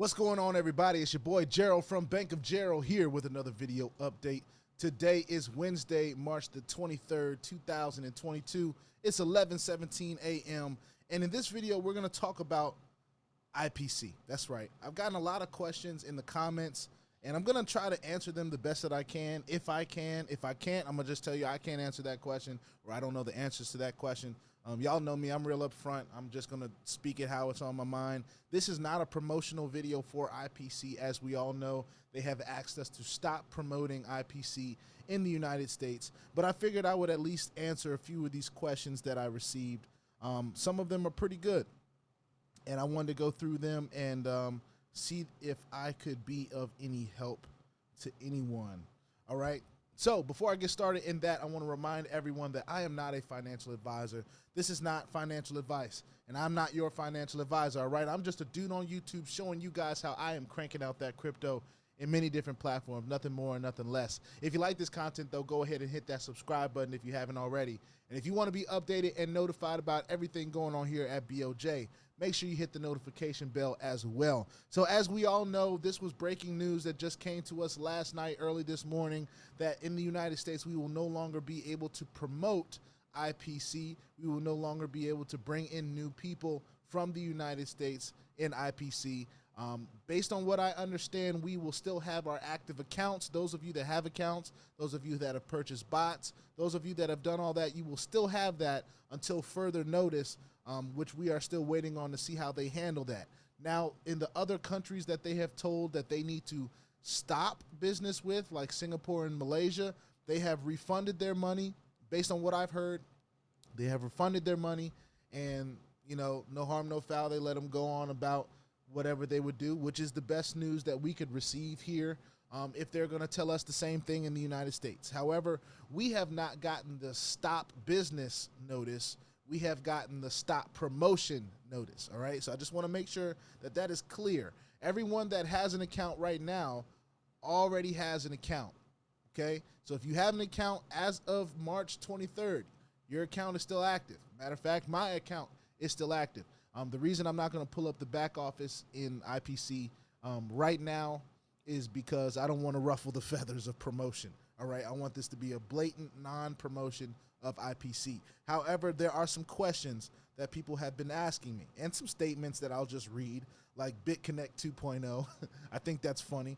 What's going on, everybody? It's your boy Gerald from Bank of Gerald here with another video update. Today is Wednesday, March the 23rd, 2022. It's 11:17 a.m. And in this video, we're going to talk about IPC. That's right. I've gotten a lot of questions in the comments, and I'm going to try to answer them the best that I can. If I can. If I can't, I'm going to just tell you I can't answer that question, or I don't know the answers to that question. Y'all know me, I'm real upfront. I'm just going to speak it how it's on my mind. This is not a promotional video for IPC. As we all know, they have asked us to stop promoting IPC in the United States, but I figured I would at least answer a few of these questions that I received. Some of them are pretty good, and I wanted to go through them and see if I could be of any help to anyone. All right. So before I get started in that, I want to remind everyone that I am not a financial advisor. This is not financial advice, and I'm not your financial advisor, all right? I'm just a dude on YouTube showing you guys how I am cranking out that crypto in many different platforms, nothing more and nothing less. If you like this content, though, go ahead and hit that subscribe button if you haven't already. And if you want to be updated and notified about everything going on here at BOJ, make sure you hit the notification bell as well. So as we all know, this was breaking news that just came to us last night, early this morning, that in the United States, we will no longer be able to promote IPC. We will no longer be able to bring in new people from the United States in IPC. Based on what I understand, we will still have our active accounts. Those of you that have accounts, those of you that have purchased bots, those of you that have done all that, you will still have that until further notice, which we are still waiting on to see how they handle that. Now, in the other countries that they have told that they need to stop business with, like Singapore and Malaysia, they have refunded their money. Based on what I've heard, they have refunded their money, and, you know, no harm, no foul. They let them go on about whatever they would do, which is the best news that we could receive here if they're going to tell us the same thing in the United States. However, we have not gotten the stop business notice. We have gotten the stop promotion notice, all right? So I just want to make sure that that is clear. Everyone that has an account right now already has an account, okay? So if you have an account as of March 23rd, your account is still active. Matter of fact, my account is still active. The reason I'm not going to pull up the back office in IPC right now is because I don't want to ruffle the feathers of promotion. All right, I want this to be a blatant non-promotion of IPC. However, there are some questions that people have been asking me and some statements that I'll just read, like BitConnect 2.0. I think that's funny.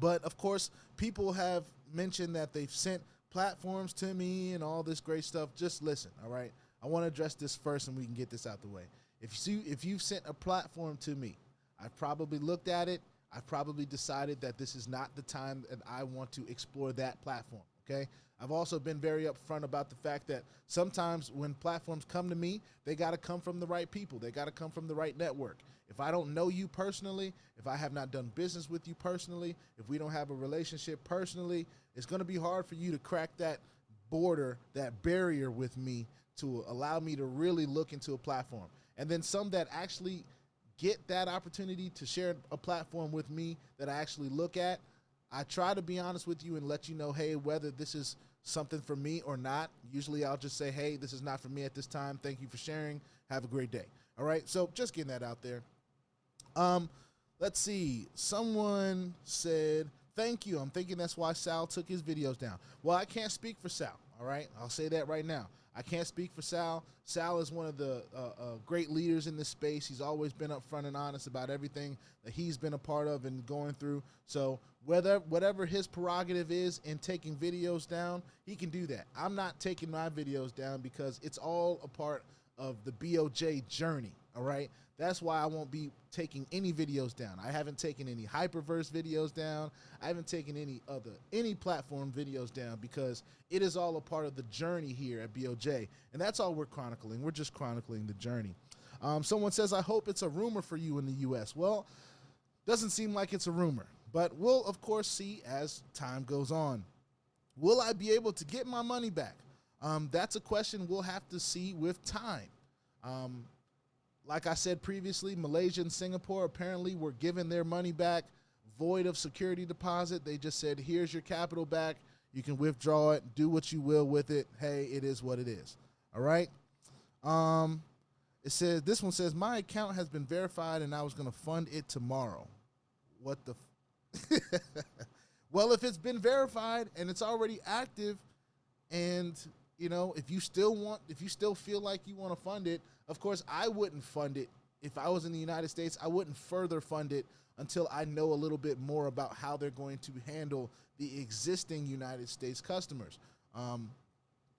But of course, people have mentioned that they've sent platforms to me and all this great stuff. Just listen, all right? I want to address this first and we can get this out the way. If you've sent a platform to me, I've probably looked at it. I've probably decided that this is not the time that I want to explore that platform, okay? I've also been very upfront about the fact that sometimes when platforms come to me, they got to come from the right people. They got to come from the right network. If I don't know you personally, if I have not done business with you personally, if we don't have a relationship personally, it's going to be hard for you to crack that border, that barrier with me to allow me to really look into a platform. And then some that actually get that opportunity to share a platform with me that I actually look at, I try to be honest with you and let you know, hey, whether this is something for me or not. Usually I'll just say, hey, this is not for me at this time. Thank you for sharing. Have a great day. All right, so just getting that out there. Let's see. Someone said, thank you. I'm thinking that's why Sal took his videos down. Well, I can't speak for Sal, all right? I'll say that right now. I can't speak for Sal. Sal is one of the great leaders in this space. He's always been upfront and honest about everything that he's been a part of and going through. So whatever his prerogative is in taking videos down, he can do that. I'm not taking my videos down because it's all a part of the BOJ journey, all right? That's why I won't be taking any videos down. I haven't taken any Hyperverse videos down. I haven't taken any platform videos down because it is all a part of the journey here at BOJ. And that's all we're chronicling. We're just chronicling the journey. Someone says, I hope it's a rumor for you in the U.S. Well, doesn't seem like it's a rumor, but we'll, of course, see as time goes on. Will I be able to get my money back? That's a question we'll have to see with time. Like I said previously, Malaysia and Singapore apparently were given their money back, void of security deposit. They just said, here's your capital back. You can withdraw it, do what you will with it. Hey, it is what it is. All right. It says, this one says, my account has been verified and I was going to fund it tomorrow. What the? Well, if it's been verified and it's already active, and you know, if you still feel like you want to fund it, of course, I wouldn't fund it. If I was in the United States, I wouldn't further fund it until I know a little bit more about how they're going to handle the existing United States customers.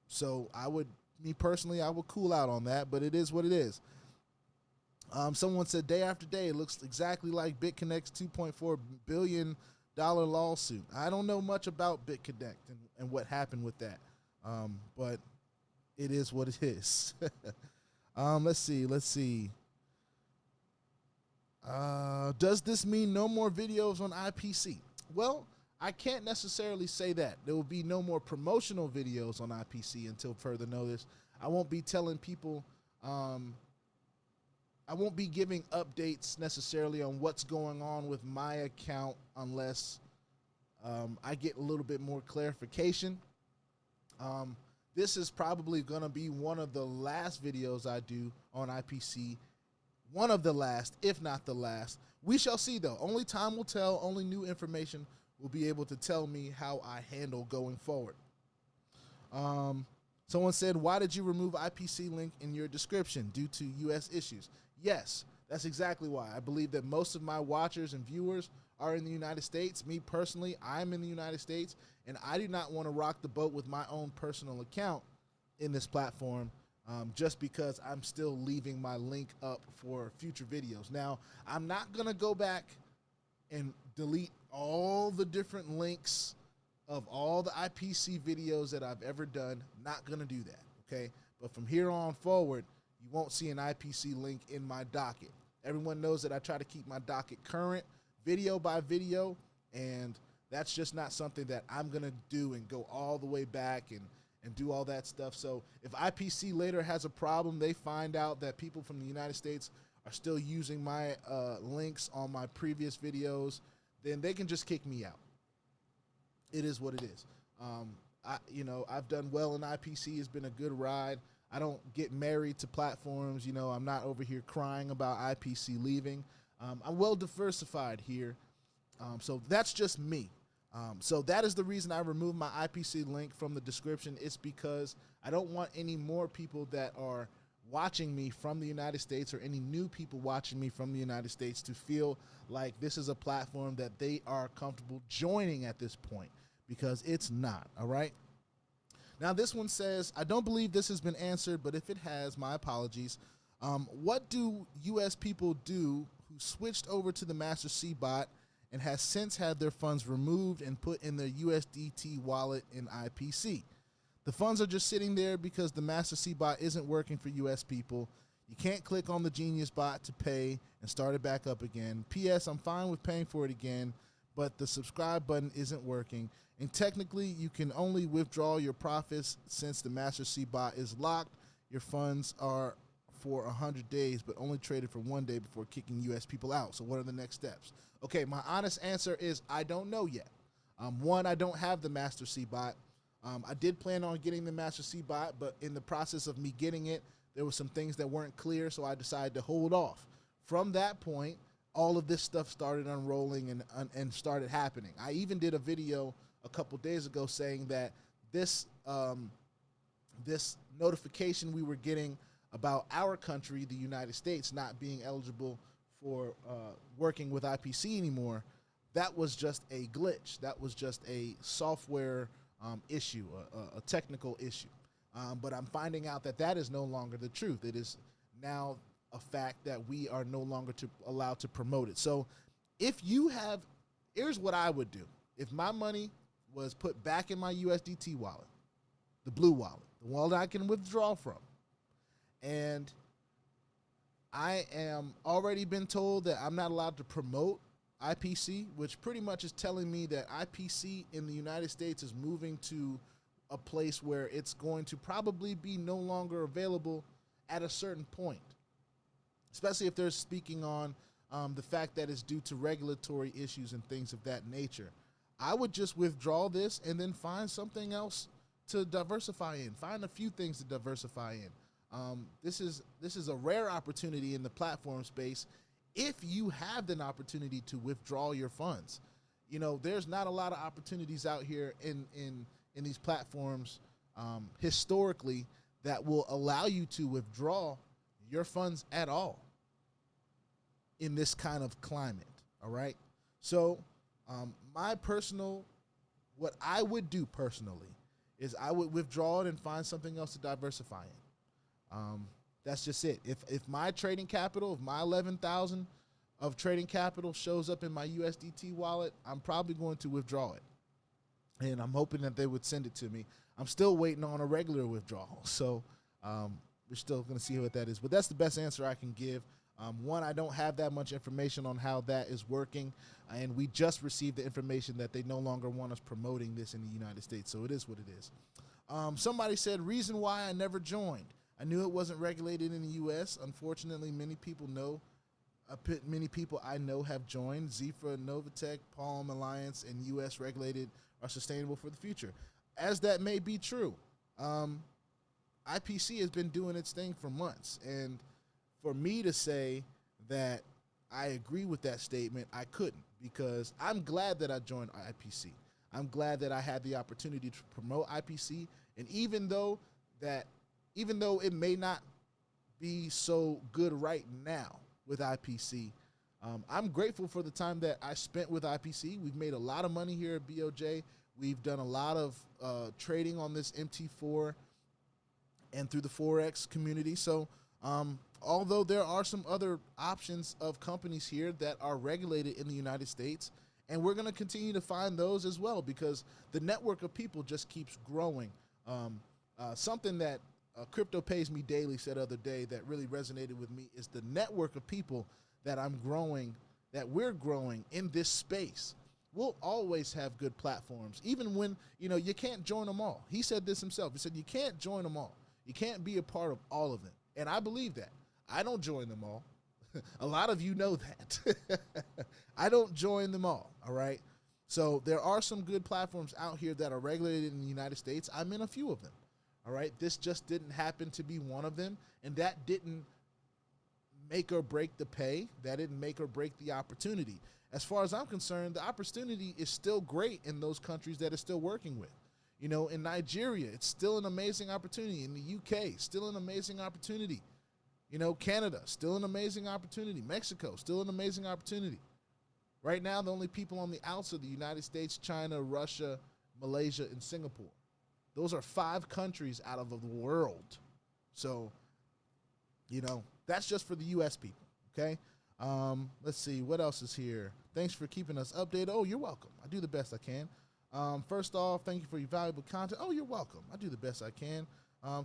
So me personally, I would cool out on that, but it is what it is. Someone said, day after day, it looks exactly like BitConnect's $2.4 billion lawsuit. I don't know much about BitConnect and what happened with that, but it is what it is. Let's see. Does this mean no more videos on IPC? Well, I can't necessarily say that. There will be no more promotional videos on IPC until further notice. I won't be telling people, I won't be giving updates necessarily on what's going on with my account unless I get a little bit more clarification. This is probably going to be one of the last videos I do on IPC. One of the last, if not the last. We shall see, though. Only time will tell. Only new information will be able to tell me how I handle going forward. Someone said, why did you remove IPC link in your description? Due to U.S. issues. Yes, that's exactly why. I believe that most of my watchers and viewers are in the United States. Me personally, I'm in the United States, and I do not want to rock the boat with my own personal account in this platform. Just because I'm still leaving my link up for future videos. Now, I'm not going to go back and delete all the different links of all the IPC videos that I've ever done. Not going to do that, okay? But from here on forward, you won't see an IPC link in my docket. Everyone knows that I try to keep my docket current, video by video, and that's just not something that I'm going to do and go all the way back and do all that stuff. So if IPC later has a problem, they find out that people from the United States are still using my links on my previous videos, then they can just kick me out. It is what it is. I've done well in IPC. It's been a good ride. I don't get married to platforms. You know, I'm not over here crying about IPC leaving. I'm well diversified here. So that's just me. So that is the reason I removed my IPC link from the description. It's because I don't want any more people that are watching me from the United States or any new people watching me from the United States to feel like this is a platform that they are comfortable joining at this point, because it's not, all right? Now this one says, I don't believe this has been answered, but if it has, my apologies. What do U.S. people do who switched over to the Master C bot and has since had their funds removed and put in their USDT wallet in IPC? The funds are just sitting there because the Master C bot isn't working for US people. You can't click on the Genius bot to pay and start it back up again. P.S. I'm fine with paying for it again, but the subscribe button isn't working. And technically, you can only withdraw your profits since the Master C bot is locked. Your funds are for 100 days, but only traded for 1 day before kicking US people out. So what are the next steps? Okay, my honest answer is I don't know yet. One, I don't have the Master C bot. I did plan on getting the Master C bot, but in the process of me getting it, there were some things that weren't clear, so I decided to hold off. From that point, all of this stuff started unrolling and started happening. I even did a video a couple days ago saying that this notification we were getting about our country, the United States, not being eligible for working with IPC anymore, that was just a glitch. That was just a software issue, a technical issue. But I'm finding out that that is no longer the truth. It is now a fact that we are no longer allowed to promote it. So if you have, here's what I would do. If my money was put back in my USDT wallet, the blue wallet, the wallet I can withdraw from, and I am already been told that I'm not allowed to promote IPC, which pretty much is telling me that IPC in the United States is moving to a place where it's going to probably be no longer available at a certain point, especially if they're speaking on the fact that it's due to regulatory issues and things of that nature. I would just withdraw this and then find something else to diversify in. Find a few things to diversify in. This is a rare opportunity in the platform space if you have an opportunity to withdraw your funds. You know, there's not a lot of opportunities out here in these platforms historically that will allow you to withdraw your funds at all in this kind of climate. All right. So what I would do personally is I would withdraw it and find something else to diversify in. That's just it. If my trading capital, if my 11,000 of trading capital shows up in my USDT wallet, I'm probably going to withdraw it. And I'm hoping that they would send it to me. I'm still waiting on a regular withdrawal. So we're still going to see what that is. But that's the best answer I can give. One, I don't have that much information on how that is working. And we just received the information that they no longer want us promoting this in the United States. So it is what it is. Somebody said, reason why I never joined. I knew it wasn't regulated in the U.S. Unfortunately, many people I know have joined. Zephyr, NOVATECH, Palm Alliance, and U.S. regulated are sustainable for the future. As that may be true, IPC has been doing its thing for months. And for me to say that I agree with that statement, I couldn't, because I'm glad that I joined IPC. I'm glad that I had the opportunity to promote IPC. And even though it may not be so good right now with IPC, I'm grateful for the time that I spent with IPC. We've made a lot of money here at BOJ. We've done a lot of trading on this MT4 and through the FOREX community. So although there are some other options of companies here that are regulated in the United States, and we're going to continue to find those as well, because the network of people just keeps growing. Something that Crypto Pays Me Daily said the other day that really resonated with me is the network of people that we're growing in this space. We'll always have good platforms, even when, you can't join them all. He said this himself. He said, you can't join them all. You can't be a part of all of them. And I believe that. I don't join them all. A lot of you know that. I don't join them all right? So there are some good platforms out here that are regulated in the United States. I'm in a few of them, all right? This just didn't happen to be one of them, and that didn't make or break the pay. That didn't make or break the opportunity. As far as I'm concerned, the opportunity is still great in those countries that it's still working with. In Nigeria, it's still an amazing opportunity. In the UK, still an amazing opportunity. Canada, still an amazing opportunity. Mexico, still an amazing opportunity. Right now, the only people on the outs are the United States, China, Russia, Malaysia, and Singapore. Those are 5 countries out of the world. So, that's just for the U.S. people, okay? Let's see, what else is here? Thanks for keeping us updated. Oh, you're welcome. I do the best I can. First off, thank you for your valuable content. Oh, you're welcome. I do the best I can.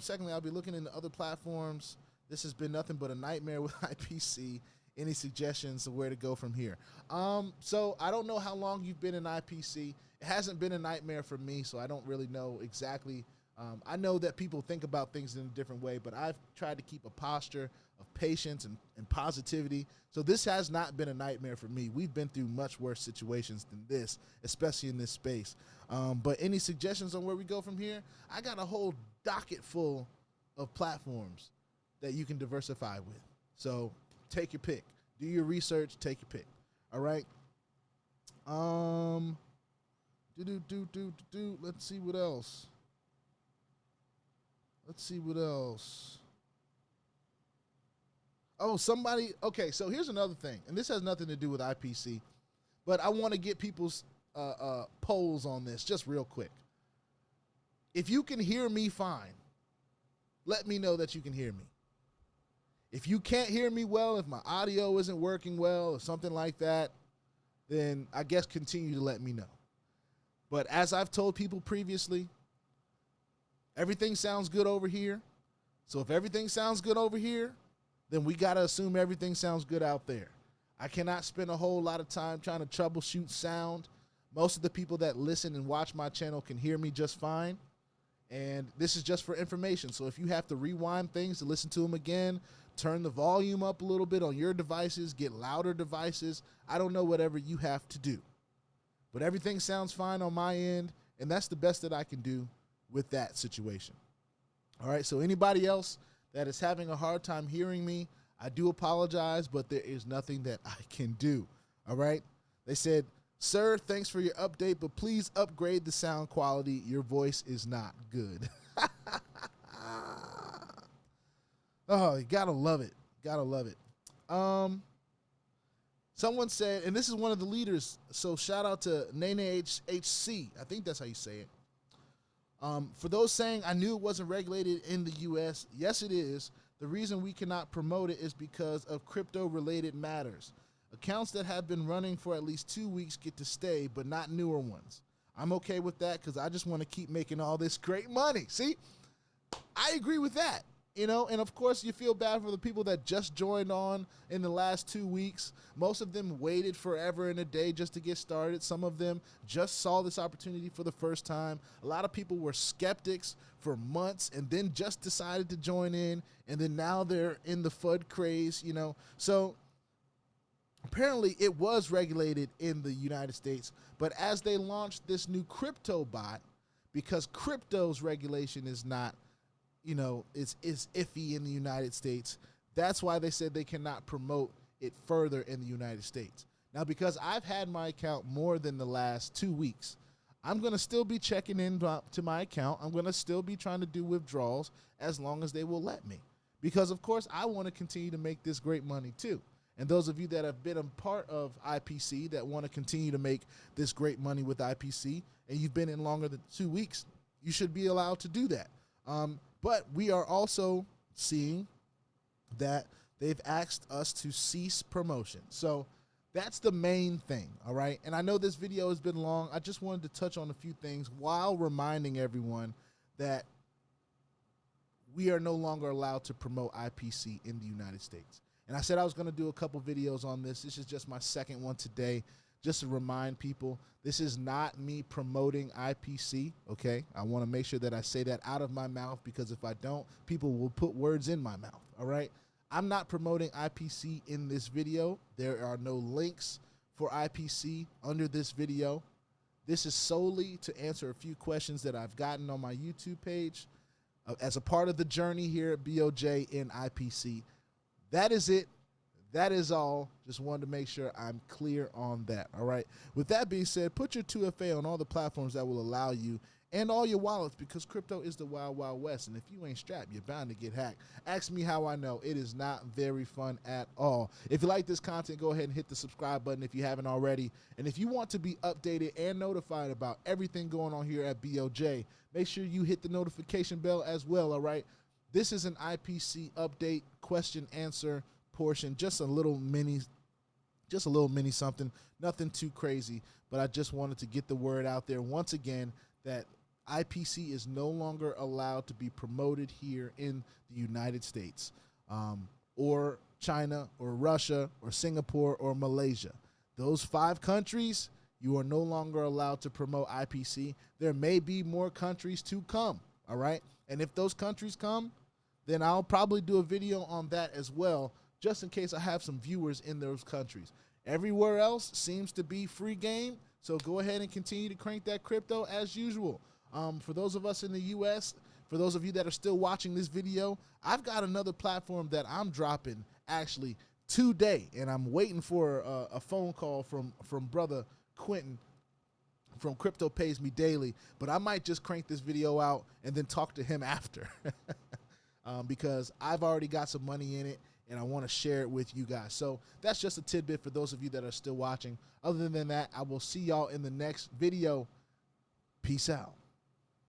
Secondly, I'll be looking into other platforms. This has been nothing but a nightmare with IPC. Any suggestions of where to go from here? So I don't know how long you've been in IPC. It hasn't been a nightmare for me, so I don't really know exactly. I know that people think about things in a different way, but I've tried to keep a posture of patience and positivity. So this has not been a nightmare for me. We've been through much worse situations than this, especially in this space. But any suggestions on where we go from here? I got a whole docket full of platforms that you can diversify with. So take your pick. Do your research, take your pick. All right. Let's see what else. Oh, okay, so here's another thing, and this has nothing to do with IPC, but I want to get people's polls on this just real quick. If you can hear me fine, let me know that you can hear me. If you can't hear me well, if my audio isn't working well or something like that, then I guess continue to let me know. But as I've told people previously, everything sounds good over here. So if everything sounds good over here, then we got to assume everything sounds good out there. I cannot spend a whole lot of time trying to troubleshoot sound. Most of the people that listen and watch my channel can hear me just fine. And this is just for information. So if you have to rewind things to listen to them again, turn the volume up a little bit on your devices, get louder devices, I don't know, whatever you have to do. But everything sounds fine on my end, and that's the best that I can do with that situation. All right, so anybody else that is having a hard time hearing me, I do apologize, but there is nothing that I can do. All right? They said, "Sir, thanks for your update, but please upgrade the sound quality. Your voice is not good." Oh, you gotta love it. Gotta love it. Someone said, and this is one of the leaders, so shout out to Nene HC. I think that's how you say it. For those saying, I knew it wasn't regulated in the U.S., yes, it is. The reason we cannot promote it is because of crypto-related matters. Accounts that have been running for at least 2 weeks get to stay, but not newer ones. I'm okay with that because I just want to keep making all this great money. See, I agree with that. You know, and of course you feel bad for the people that just joined on in the last 2 weeks. Most of them waited forever and a day just to get started. Some of them just saw this opportunity for the first time. A lot of people were skeptics for months and then just decided to join in, and then now they're in the FUD craze, you know. So apparently it was regulated in the United States, but as they launched this new crypto bot, because crypto's regulation is not, you know, is iffy in the United States. That's why they said they cannot promote it further in the United States. Now, because I've had my account more than the last 2 weeks, I'm going to still be checking in to my account. I'm going to still be trying to do withdrawals as long as they will let me. Because, of course, I want to continue to make this great money too. And those of you that have been a part of IPC that want to continue to make this great money with IPC, and you've been in longer than 2 weeks, you should be allowed to do that. But we are also seeing that they've asked us to cease promotion. So that's the main thing, all right? And I know this video has been long. I just wanted to touch on a few things while reminding everyone that we are no longer allowed to promote IPC in the United States. And I said I was going to do a couple videos on this. This is just my second one today, just to remind people, this is not me promoting IPC, okay? I want to make sure that I say that out of my mouth, because if I don't, people will put words in my mouth, all right? I'm not promoting IPC in this video. There are no links for IPC under this video. This is solely to answer a few questions that I've gotten on my YouTube page as a part of the journey here at BOJ in IPC. That is it. That is all. Just wanted to make sure I'm clear on that, all right? With that being said, put your 2FA on all the platforms that will allow you and all your wallets, because crypto is the wild, wild west, and if you ain't strapped, you're bound to get hacked. Ask me how I know. It is not very fun at all. If you like this content, go ahead and hit the subscribe button if you haven't already, and if you want to be updated and notified about everything going on here at BOJ, make sure you hit the notification bell as well, all right? This is an IPC update, question, answer portion, just a little mini something, nothing too crazy, but I just wanted to get the word out there once again that IPC is no longer allowed to be promoted here in the United States, or China or Russia or Singapore or Malaysia. Those 5 countries, you are no longer allowed to promote IPC. There may be more countries to come, all right? And if those countries come, then I'll probably do a video on that as well, just in case I have some viewers in those countries. Everywhere else seems to be free game, so go ahead and continue to crank that crypto as usual. For those of us in the U.S., for those of you that are still watching this video, I've got another platform that I'm dropping actually today, and I'm waiting for a phone call from brother Quentin from Crypto Pays Me Daily, but I might just crank this video out and then talk to him after because I've already got some money in it, and I want to share it with you guys. So that's just a tidbit for those of you that are still watching. Other than that, I will see y'all in the next video. Peace out.